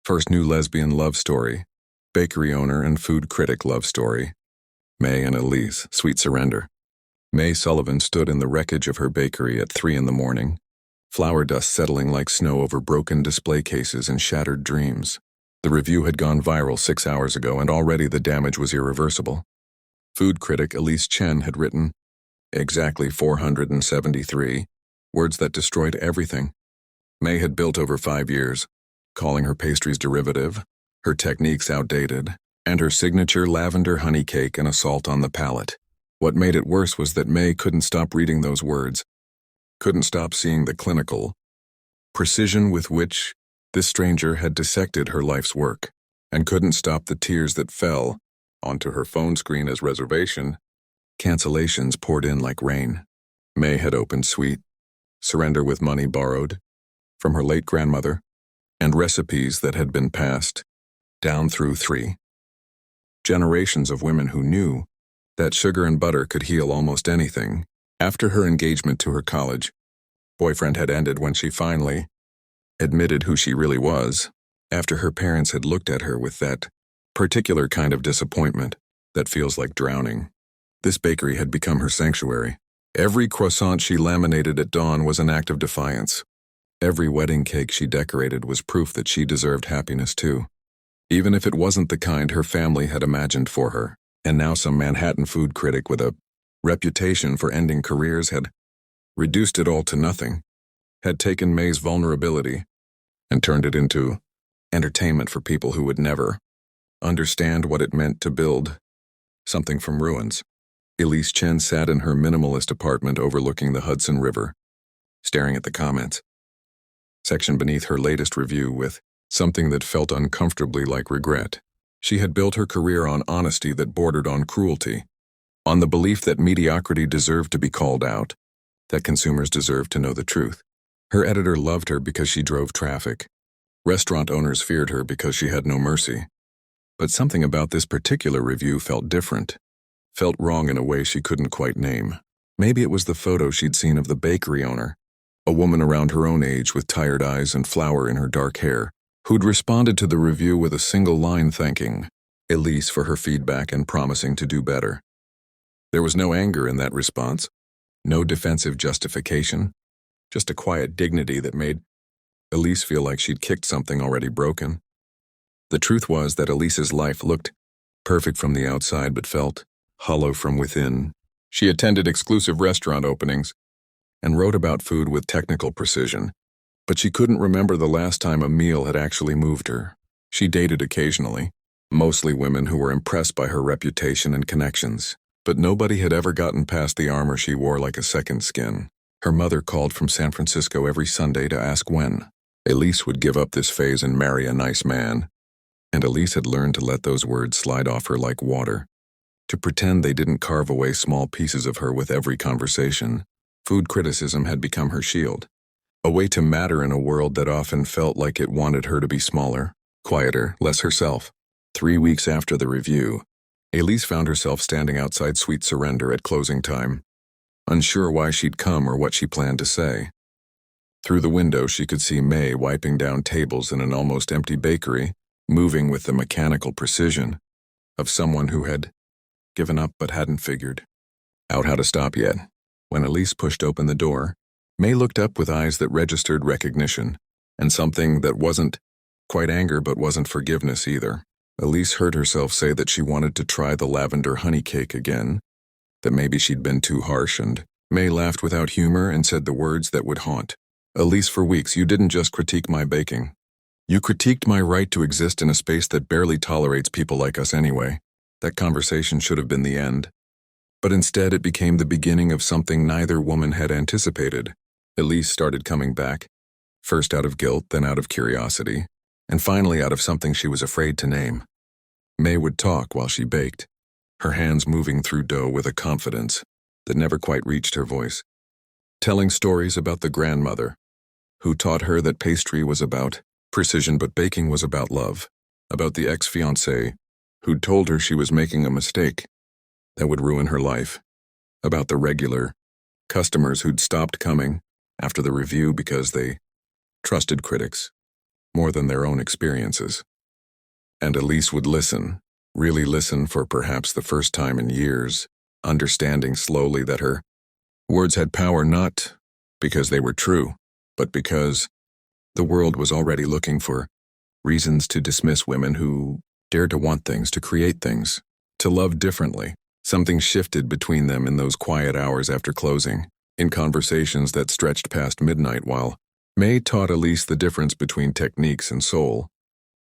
First new lesbian love story, bakery owner and food critic love story. May and Elise, sweet surrender. May Sullivan stood in the wreckage of her bakery at 3 in the morning, flour dust settling like snow over broken display cases and shattered dreams. The review had gone viral 6 hours ago, and already the damage was irreversible. Food critic Elise Chen had written, exactly 473, words that destroyed everything. May had built over 5 years, calling her pastries derivative, her techniques outdated, and her signature lavender honey cake an assault on the palate. What made it worse was that May couldn't stop reading those words, couldn't stop seeing the clinical precision with which this stranger had dissected her life's work, and couldn't stop the tears that fell onto her phone screen as reservation cancellations poured in like rain. May had opened sweet surrender with money borrowed from her late grandmother and recipes that had been passed down through 3 generations of women who knew that sugar and butter could heal almost anything. After her engagement to her college boyfriend had ended, when she finally admitted who she really was, after her parents had looked at her with that particular kind of disappointment that feels like drowning, this bakery had become her sanctuary. Every croissant she laminated at dawn was an act of defiance. Every wedding cake she decorated was proof that she deserved happiness too, even if it wasn't the kind her family had imagined for her. And now some Manhattan food critic with a reputation for ending careers had reduced it all to nothing, had taken May's vulnerability and turned it into entertainment for people who would never understand what it meant to build something from ruins. Elise Chen sat in her minimalist apartment overlooking the Hudson River, staring at the comments section beneath her latest review with something that felt uncomfortably like regret. She had built her career on honesty that bordered on cruelty, on the belief that mediocrity deserved to be called out, that consumers deserved to know the truth. Her editor loved her because she drove traffic. Restaurant owners feared her because she had no mercy. But something about this particular review felt different, felt wrong in a way she couldn't quite name. Maybe it was the photo she'd seen of the bakery owner, a woman around her own age with tired eyes and flour in her dark hair, who'd responded to the review with a single line thanking Elise for her feedback and promising to do better. There was no anger in that response, no defensive justification, just a quiet dignity that made Elise feel like she'd kicked something already broken. The truth was that Elise's life looked perfect from the outside but felt hollow from within. She attended exclusive restaurant openings and wrote about food with technical precision, but she couldn't remember the last time a meal had actually moved her. She dated occasionally, mostly women who were impressed by her reputation and connections, but nobody had ever gotten past the armor she wore like a second skin. Her mother called from San Francisco every Sunday to ask when Elise would give up this phase and marry a nice man, and Elise had learned to let those words slide off her like water, to pretend they didn't carve away small pieces of her with every conversation. Food criticism had become her shield, a way to matter in a world that often felt like it wanted her to be smaller, quieter, less herself. 3 weeks after the review, Elise found herself standing outside Sweet Surrender at closing time, unsure why she'd come or what she planned to say. Through the window, she could see May wiping down tables in an almost empty bakery, moving with the mechanical precision of someone who had given up but hadn't figured out how to stop yet. When Elise pushed open the door, May looked up with eyes that registered recognition, and something that wasn't quite anger but wasn't forgiveness either. Elise heard herself say that she wanted to try the lavender honey cake again, that maybe she'd been too harsh, and May laughed without humor and said the words that would haunt Elise for weeks. You didn't just critique my baking. You critiqued my right to exist in a space that barely tolerates people like us anyway. That conversation should have been the end, but instead it became the beginning of something neither woman had anticipated. Elise started coming back, first out of guilt, then out of curiosity, and finally out of something she was afraid to name. May would talk while she baked, her hands moving through dough with a confidence that never quite reached her voice, telling stories about the grandmother who taught her that pastry was about precision but baking was about love, about the ex-fiancé who'd told her she was making a mistake that would ruin her life, about the regular customers who'd stopped coming after the review because they trusted critics more than their own experiences. And Elise would listen, really listen for perhaps the first time in years, understanding slowly that her words had power not because they were true, but because the world was already looking for reasons to dismiss women who dared to want things, to create things, to love differently. Something shifted between them in those quiet hours after closing, in conversations that stretched past midnight while May taught Elise the difference between techniques and soul,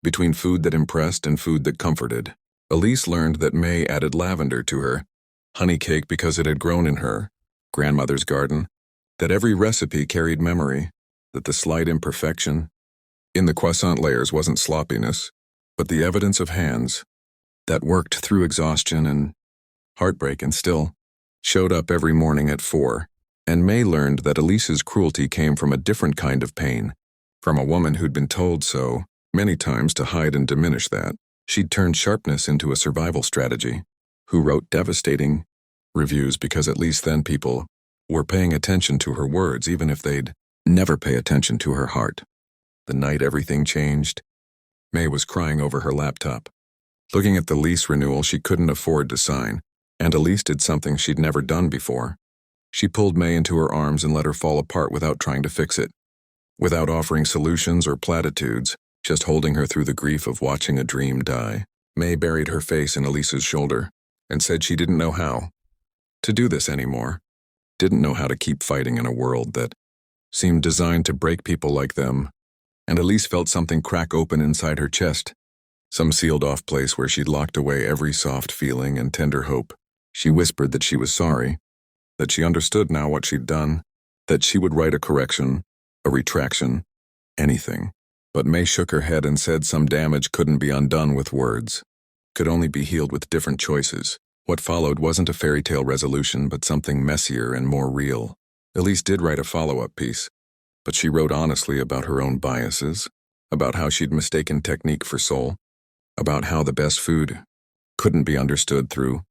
between food that impressed and food that comforted. Elise learned that May added lavender to her honey cake because it had grown in her grandmother's garden, that every recipe carried memory, that the slight imperfection in the croissant layers wasn't sloppiness, but the evidence of hands that worked through exhaustion and heartbreak and still showed up every morning at 4. And May learned that Elise's cruelty came from a different kind of pain, from a woman who'd been told so many times to hide and diminish that. She'd turned sharpness into a survival strategy, who wrote devastating reviews because at least then people were paying attention to her words, even if they'd never pay attention to her heart. The night everything changed, May was crying over her laptop, looking at the lease renewal she couldn't afford to sign, and Elise did something she'd never done before. She pulled May into her arms and let her fall apart without trying to fix it, without offering solutions or platitudes, just holding her through the grief of watching a dream die. May buried her face in Elise's shoulder and said she didn't know how to do this anymore, didn't know how to keep fighting in a world that seemed designed to break people like them. And Elise felt something crack open inside her chest, some sealed-off place where she'd locked away every soft feeling and tender hope. She whispered that she was sorry, that she understood now what she'd done, that she would write a correction, a retraction, anything. But May shook her head and said some damage couldn't be undone with words, could only be healed with different choices. What followed wasn't a fairy tale resolution, but something messier and more real. Elise did write a follow-up piece, but she wrote honestly about her own biases, about how she'd mistaken technique for soul, about how the best food couldn't be understood through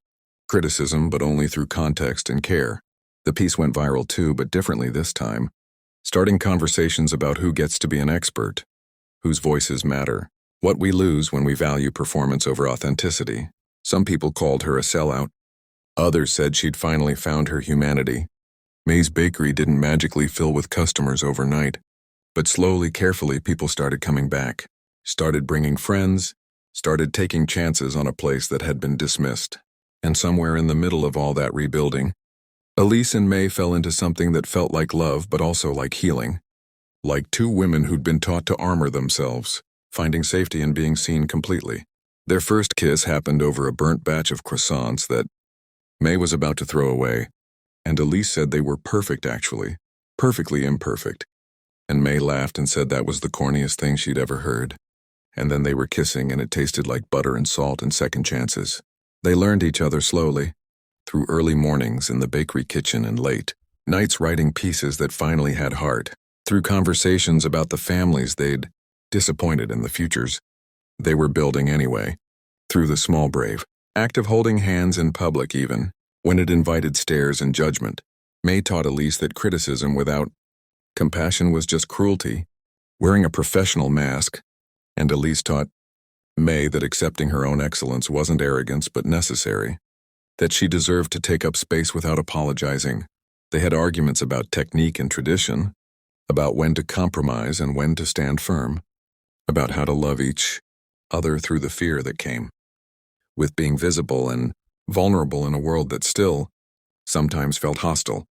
criticism but only through context and care. The piece went viral too, but differently this time, starting conversations about who gets to be an expert, whose voices matter, what we lose when we value performance over authenticity. Some people called her a sellout. Others said she'd finally found her humanity. May's bakery didn't magically fill with customers overnight, but slowly, carefully, people started coming back, started bringing friends, started taking chances on a place that had been dismissed. And somewhere in the middle of all that rebuilding, Elise and May fell into something that felt like love but also like healing, like two women who'd been taught to armor themselves, finding safety in being seen completely. Their first kiss happened over a burnt batch of croissants that May was about to throw away, and Elise said they were perfect actually, perfectly imperfect. And May laughed and said that was the corniest thing she'd ever heard. And then they were kissing and it tasted like butter and salt and second chances. They learned each other slowly, through early mornings in the bakery kitchen and late nights writing pieces that finally had heart, through conversations about the families they'd disappointed in the futures they were building anyway, through the small brave act of holding hands in public even, when it invited stares and judgment. May taught Elise that criticism without compassion was just cruelty, wearing a professional mask, and Elise taught May that accepting her own excellence wasn't arrogance but necessary, that she deserved to take up space without apologizing. They had arguments about technique and tradition, about when to compromise and when to stand firm, about how to love each other through the fear that came with being visible and vulnerable in a world that still sometimes felt hostile.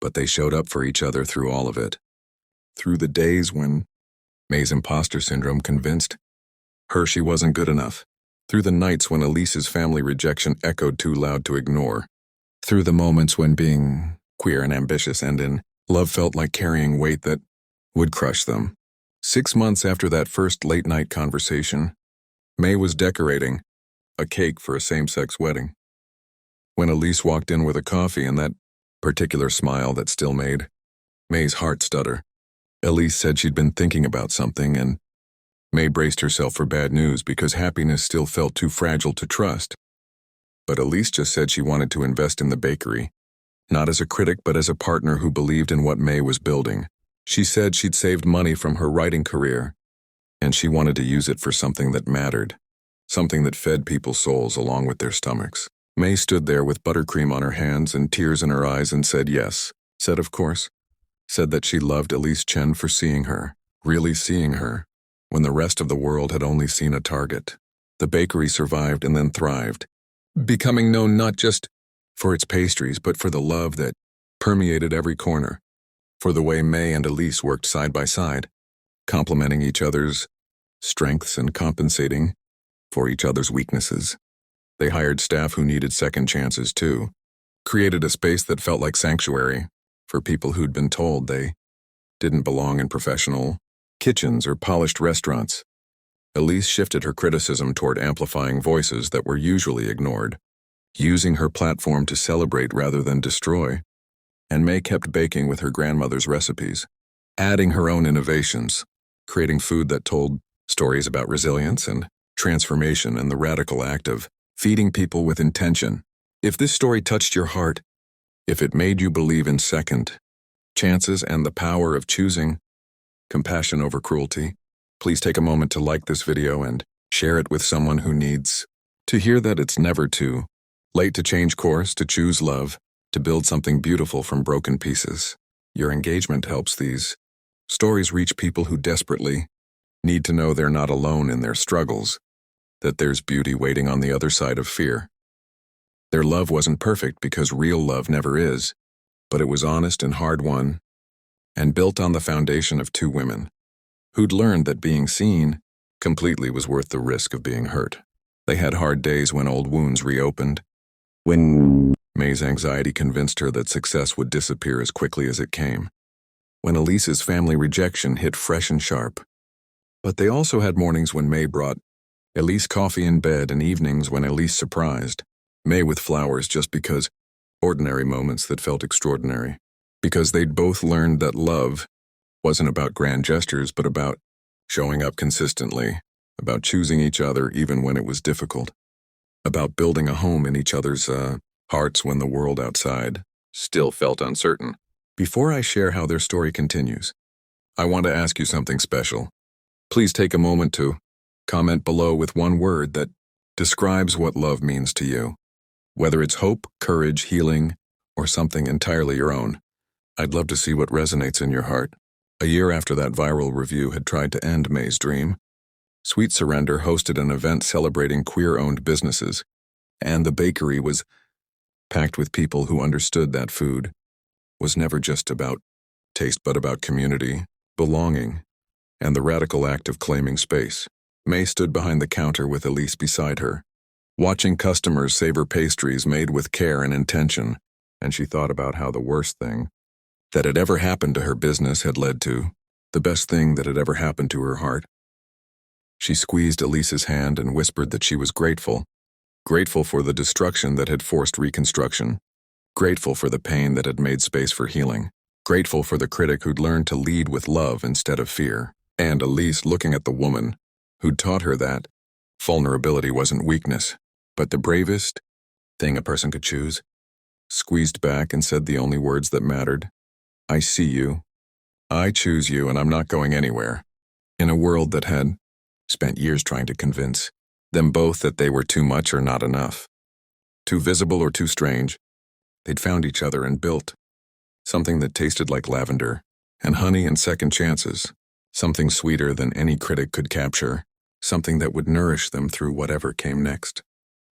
But they showed up for each other through all of it, through the days when May's imposter syndrome convinced her she wasn't good enough, through the nights when Elise's family rejection echoed too loud to ignore, through the moments when being queer and ambitious and in love felt like carrying weight that would crush them. 6 months after that first late-night conversation, May was decorating a cake for a same-sex wedding. When Elise walked in with a coffee and that particular smile that still made May's heart stutter, Elise said she'd been thinking about something, and May braced herself for bad news because happiness still felt too fragile to trust. But Elise just said she wanted to invest in the bakery, not as a critic but as a partner who believed in what May was building. She said she'd saved money from her writing career, and she wanted to use it for something that mattered, something that fed people's souls along with their stomachs. May stood there with buttercream on her hands and tears in her eyes and said yes, said of course, said that she loved Elise Chen for seeing her, really seeing her, when the rest of the world had only seen a target. The bakery survived and then thrived, becoming known not just for its pastries but for the love that permeated every corner, for the way May and Elise worked side by side, complementing each other's strengths and compensating for each other's weaknesses. They hired staff who needed second chances too, created a space that felt like sanctuary for people who'd been told they didn't belong in professional kitchens or polished restaurants. Elise shifted her criticism toward amplifying voices that were usually ignored, using her platform to celebrate rather than destroy. And May kept baking with her grandmother's recipes, adding her own innovations, creating food that told stories about resilience and transformation and the radical act of feeding people with intention. If this story touched your heart, if it made you believe in second chances and the power of choosing compassion over cruelty, please take a moment to like this video and share it with someone who needs to hear that it's never too late to change course, to choose love, to build something beautiful from broken pieces. Your engagement helps these stories reach people who desperately need to know they're not alone in their struggles, that there's beauty waiting on the other side of fear. Their love wasn't perfect because real love never is, but it was honest and hard-won, and built on the foundation of two women who'd learned that being seen completely was worth the risk of being hurt. They had hard days when old wounds reopened, when May's anxiety convinced her that success would disappear as quickly as it came, when Elise's family rejection hit fresh and sharp. But they also had mornings when May brought Elise coffee in bed and evenings when Elise surprised May with flowers just because, ordinary moments that felt extraordinary, because they'd both learned that love wasn't about grand gestures but about showing up consistently, about choosing each other even when it was difficult, about building a home in each other's hearts when the world outside still felt uncertain. Before I share how their story continues, I want to ask you something special. Please take a moment to comment below with one word that describes what love means to you. Whether it's hope, courage, healing, or something entirely your own, I'd love to see what resonates in your heart. A year after that viral review had tried to end May's dream, Sweet Surrender hosted an event celebrating queer-owned businesses, and the bakery was packed with people who understood that food was never just about taste but about community, belonging, and the radical act of claiming space. May stood behind the counter with Elise beside her, watching customers savor pastries made with care and intention, and she thought about how the worst thing that had ever happened to her business had led to the best thing that had ever happened to her heart. She squeezed Elise's hand and whispered that she was grateful for the destruction that had forced reconstruction, grateful for the pain that had made space for healing, grateful for the critic who'd learned to lead with love instead of fear, and Elise, looking at the woman who'd taught her that vulnerability wasn't weakness, but the bravest thing a person could choose, squeezed back and said the only words that mattered. I see you, I choose you, and I'm not going anywhere. In a world that had spent years trying to convince them both that they were too much or not enough, too visible or too strange, they'd found each other and built something that tasted like lavender and honey and second chances, something sweeter than any critic could capture, something that would nourish them through whatever came next.